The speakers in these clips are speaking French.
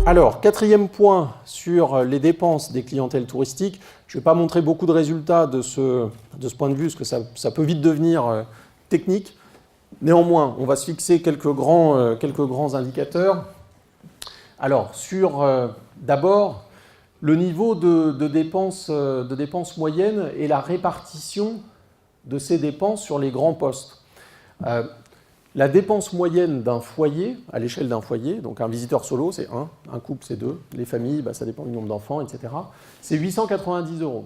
Alors, quatrième point sur les dépenses des clientèles touristiques. Je ne vais pas montrer beaucoup de résultats de ce point de vue, parce que ça peut vite devenir technique. Néanmoins, on va se fixer quelques grands indicateurs. Alors, sur d'abord le niveau de dépenses moyennes et la répartition de ces dépenses sur les grands postes. La dépense moyenne d'un foyer, à l'échelle d'un foyer, donc un visiteur solo, c'est 1, un couple, c'est 2, les familles, ça dépend du nombre d'enfants, etc., c'est 890 €.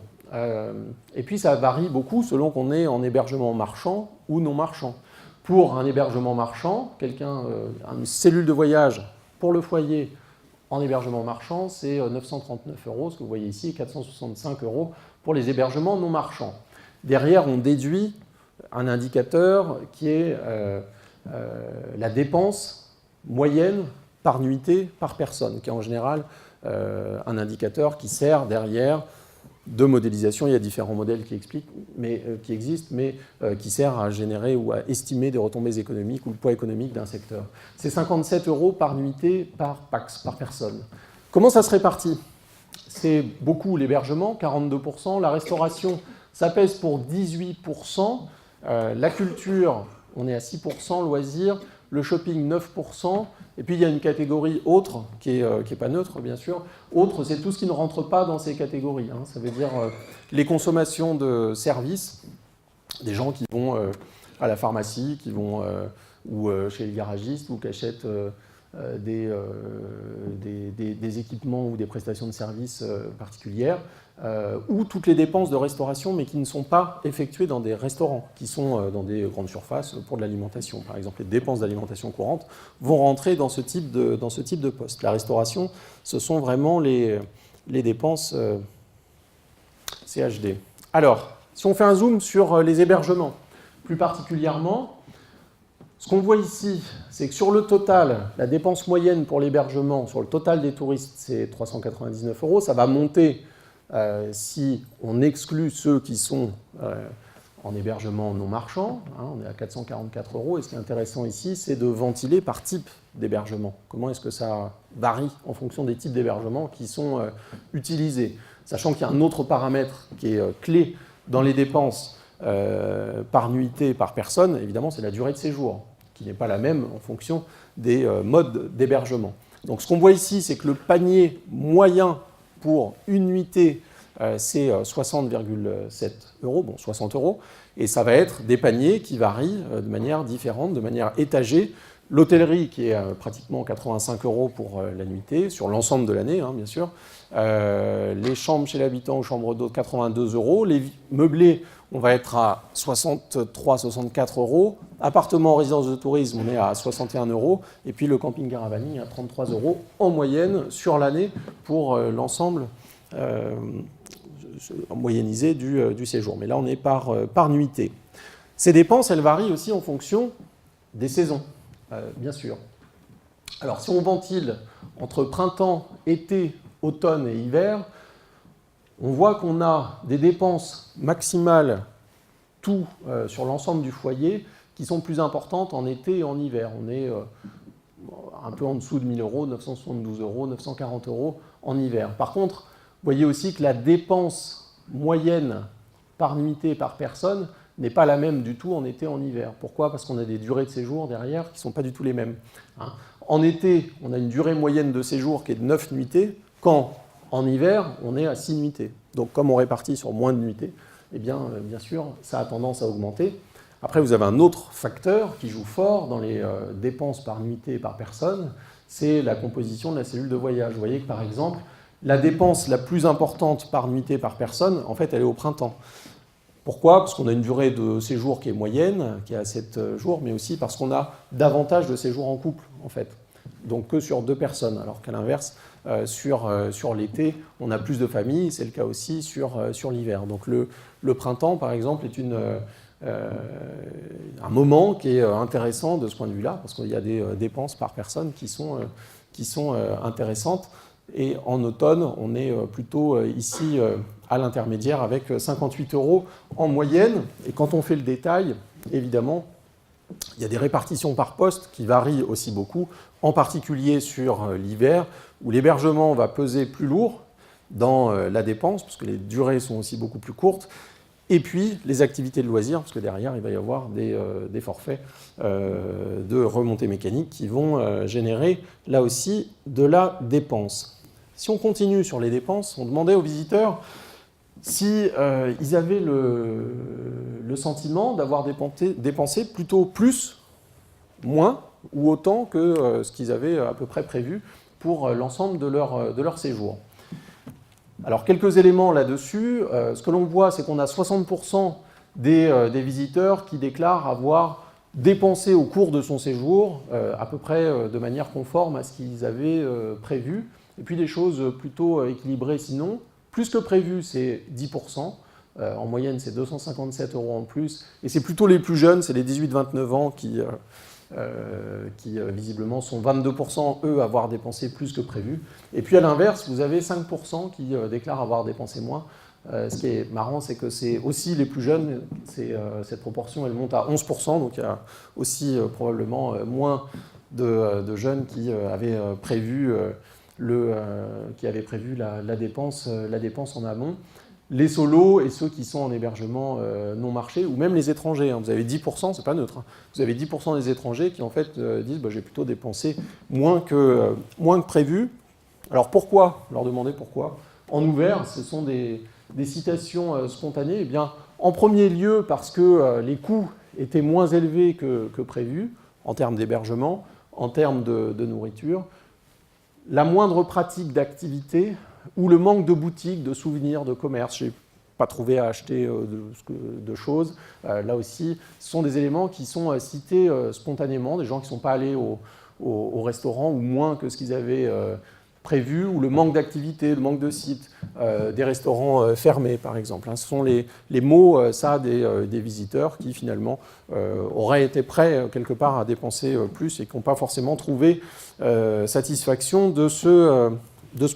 Et puis ça varie beaucoup selon qu'on est en hébergement marchand ou non marchand. Pour un hébergement marchand, une cellule de voyage pour le foyer en hébergement marchand, c'est 939 €, ce que vous voyez ici, et 465 € pour les hébergements non marchands. Derrière, on déduit un indicateur qui est la dépense moyenne par nuitée, par personne, qui est en général un indicateur qui sert derrière de modélisation. Il y a différents modèles qui existent, mais qui sert à générer ou à estimer des retombées économiques ou le poids économique d'un secteur. C'est 57 € par nuitée, par pax, par personne. Comment ça se répartit? C'est beaucoup l'hébergement, 42%, la restauration, ça pèse pour 18%, la culture, on est à 6%, loisirs, le shopping 9%, et puis il y a une catégorie autre, qui est pas neutre bien sûr. Autre, c'est tout ce qui ne rentre pas dans ces catégories. Ça veut dire les consommations de services, des gens qui vont à la pharmacie, qui vont ou chez le garagiste, ou qui achètent des équipements ou des prestations de services particulières, ou toutes les dépenses de restauration, mais qui ne sont pas effectuées dans des restaurants, qui sont dans des grandes surfaces pour de l'alimentation. Par exemple, les dépenses d'alimentation courante vont rentrer dans ce type de poste. La restauration, ce sont vraiment les dépenses CHD. Alors, si on fait un zoom sur les hébergements, plus particulièrement, ce qu'on voit ici, c'est que sur le total, la dépense moyenne pour l'hébergement, sur le total des touristes, c'est 399 €. Ça va monter si on exclut ceux qui sont en hébergement non marchand. On est à 444 €. Et ce qui est intéressant ici, c'est de ventiler par type d'hébergement. Comment est-ce que ça varie en fonction des types d'hébergements qui sont utilisés? Sachant qu'il y a un autre paramètre qui est clé dans les dépenses par nuitée, par personne, évidemment, c'est la durée de séjour, qui n'est pas la même en fonction des modes d'hébergement. Donc ce qu'on voit ici, c'est que le panier moyen pour une nuitée, c'est 60,7 €, bon 60 €, et ça va être des paniers qui varient de manière différente, de manière étagée. L'hôtellerie qui est pratiquement 85 € pour la nuitée, sur l'ensemble de l'année, bien sûr. Les chambres chez l'habitant ou chambres d'hôte, 82 €. Les meublés, on va être à 63-64 €. Appartement en résidence de tourisme, on est à 61 €. Et puis le camping caravaning à 33 € en moyenne sur l'année pour l'ensemble moyennisé du séjour. Mais là, on est par nuitée. Ces dépenses, elles varient aussi en fonction des saisons, bien sûr. Alors, si on ventile entre printemps, été, automne et hiver, on voit qu'on a des dépenses maximales, tout sur l'ensemble du foyer, qui sont plus importantes en été et en hiver. On est un peu en dessous de 1 000 €, 972 €, 940 € en hiver. Par contre, vous voyez aussi que la dépense moyenne par nuitée, par personne, n'est pas la même du tout en été et en hiver. Pourquoi? Parce qu'on a des durées de séjour derrière qui ne sont pas du tout les mêmes. En été, on a une durée moyenne de séjour qui est de 9 nuitées, quand en hiver, on est à 6 nuitées. Donc comme on répartit sur moins de nuitées, eh bien sûr, ça a tendance à augmenter. Après, vous avez un autre facteur qui joue fort dans les dépenses par nuitée et par personne, c'est la composition de la cellule de voyage. Vous voyez que par exemple, la dépense la plus importante par nuitée par personne, en fait, elle est au printemps. Pourquoi? Parce qu'on a une durée de séjour qui est moyenne, qui est à 7 jours, mais aussi parce qu'on a davantage de séjours en couple, en fait. Donc que sur 2 personnes, alors qu'à l'inverse, sur l'été, on a plus de familles, c'est le cas aussi sur l'hiver. Donc le printemps, par exemple, est un moment qui est intéressant de ce point de vue-là, parce qu'il y a des dépenses par personne qui sont intéressantes. Et en automne, on est plutôt ici à l'intermédiaire avec 58 € en moyenne. Et quand on fait le détail, évidemment, il y a des répartitions par poste qui varient aussi beaucoup, en particulier sur l'hiver, où l'hébergement va peser plus lourd dans la dépense, parce que les durées sont aussi beaucoup plus courtes, et puis les activités de loisirs, parce que derrière, il va y avoir des forfaits de remontée mécanique qui vont générer, là aussi, de la dépense. Si on continue sur les dépenses, on demandait aux visiteurs si ils avaient le sentiment d'avoir dépensé plutôt plus, moins, ou autant que ce qu'ils avaient à peu près prévu pour l'ensemble de leur séjour. Alors, quelques éléments là-dessus. Ce que l'on voit, c'est qu'on a 60% des visiteurs qui déclarent avoir dépensé au cours de son séjour, à peu près de manière conforme à ce qu'ils avaient prévu. Et puis des choses plutôt équilibrées sinon. Plus que prévu, c'est 10%. En moyenne, c'est 257 € en plus. Et c'est plutôt les plus jeunes, c'est les 18-29 ans qui visiblement sont 22%, eux, à avoir dépensé plus que prévu. Et puis à l'inverse, vous avez 5% qui déclarent avoir dépensé moins. Ce qui est marrant, c'est que c'est aussi les plus jeunes, cette proportion, elle monte à 11%, donc il y a aussi probablement moins de jeunes qui avaient prévu, la dépense en amont. Les solos et ceux qui sont en hébergement non marché, ou même les étrangers. Vous avez 10%, c'est pas neutre, hein. Vous avez 10% des étrangers qui en fait disent j'ai plutôt dépensé moins que prévu. Alors pourquoi? Leur demander pourquoi. En ouvert, ce sont des citations spontanées. Eh bien, en premier lieu, parce que les coûts étaient moins élevés que prévu, en termes d'hébergement, en termes de nourriture. La moindre pratique d'activité ou le manque de boutiques, de souvenirs, de commerce. Je n'ai pas trouvé à acheter de choses. Là aussi, ce sont des éléments qui sont cités spontanément, des gens qui ne sont pas allés au restaurant ou moins que ce qu'ils avaient prévu, ou le manque d'activité, le manque de sites, des restaurants fermés par exemple. Ce sont les mots des visiteurs qui finalement auraient été prêts quelque part à dépenser plus et qui n'ont pas forcément trouvé satisfaction de ce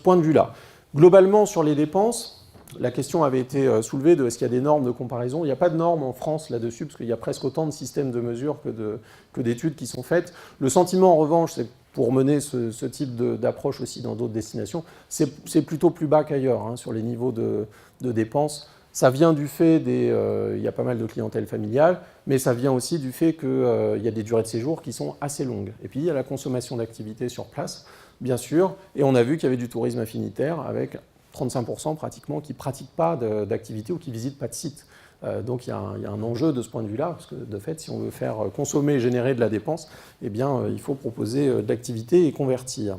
point de vue-là. Globalement, sur les dépenses, la question avait été soulevée de est-ce qu'il y a des normes de comparaison. Il n'y a pas de normes en France là-dessus, parce qu'il y a presque autant de systèmes de mesure que d'études qui sont faites. Le sentiment, en revanche, c'est pour mener ce type d'approche aussi dans d'autres destinations, c'est plutôt plus bas qu'ailleurs sur les niveaux de dépenses. Ça vient du fait il y a pas mal de clientèle familiale, mais ça vient aussi du fait qu'il y a des durées de séjour qui sont assez longues. Et puis il y a la consommation d'activités sur place, bien sûr, et on a vu qu'il y avait du tourisme affinitaire avec 35% pratiquement qui ne pratiquent pas d'activité ou qui ne visitent pas de site. Donc il y a un enjeu de ce point de vue-là, parce que de fait, si on veut faire consommer et générer de la dépense, eh bien, il faut proposer de l'activité et convertir.